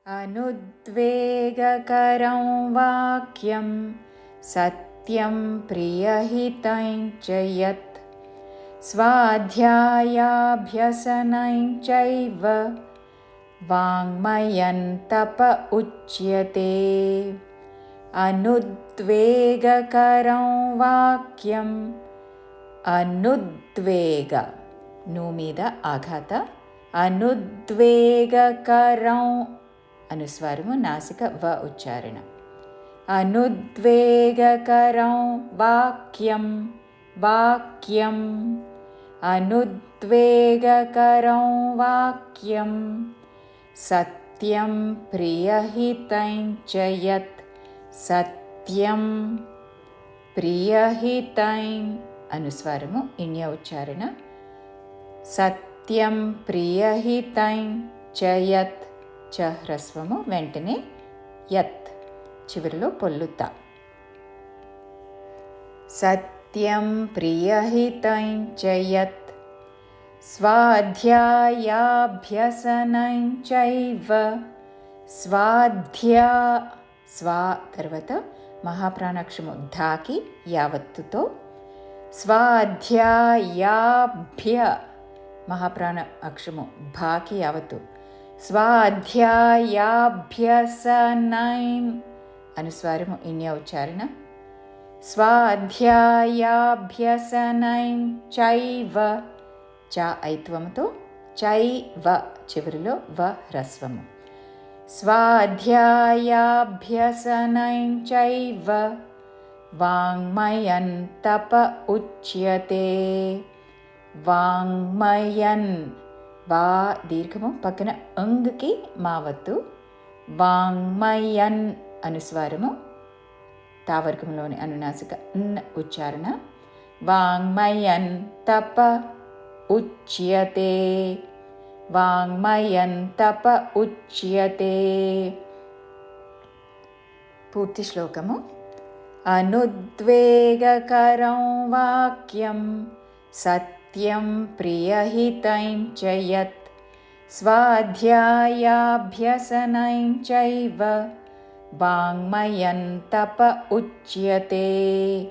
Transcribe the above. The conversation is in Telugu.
अनुद्वेगकरं वाक्यं सत्यं प्रियहितं च यत् स्वाध्यायाभ्यसनं चैव वाङ्मयं तप उच्यते। अनुद्वेगकरं वाक्यं अनुद्वेग नु మీద ఆఘాత అనుద్వేగకరం అనుస్వారము నాసిక వ ఉచ్చారణ. అనుద్వేగకరం వాక్యం వాక్యం అనుద్వేగకరం వాక్యం సత్యం ప్రియహితం చ యత్ సత్యం ప్రియహితం అనుస్వారము ఇణ్య ఉచ్చారణ. సత్యం ప్రియహితం చ యత్ చ హ్రస్వము వెంటనే యత్ చివరిలో పొల్లుత. సత్యం ప్రియహితం చ యత్ స్వాధ్యాయాభ్యసనం చైవ స్వాధ్యా స్వా తర్వాత మహాప్రాణాక్షరము ధాకి యావత్తుతో స్వాధ్యాయాభ్య మహాప్రాణ అక్షరము భాకి యావత్తు స్వాధ్యాయాభ్యసనం అనుస్వారము ఇణ్య ఉచ్చారణ. స్వాధ్యాయాభ్యసనం చైవ చ ఐత్వముతో చైవ చివరిలో వ హ్రస్వము. స్వాధ్యాయాభ్యసనం చైవ వాङ्मयं तप उच्यते. వాङ्मయన్ వా దీర్ఘము పక్కన అంగ్కి మావత్తు. వాङ्मయన్ అనుస్వారము తావర్గంలోని అనునాసిక న్ ఉచ్చారణ. వాङ्मयं తప ఉచ్యతే. వాङ्मयं తప ఉచ్యతే. పూర్తి శ్లోకము. అనుద్వేగకరం వాక్యం సత్యం ప్రియహితం చ యత్ స్వాధ్యాయాభ్యసనం చైవ వాङ्मयं తప ఉచ్యతే.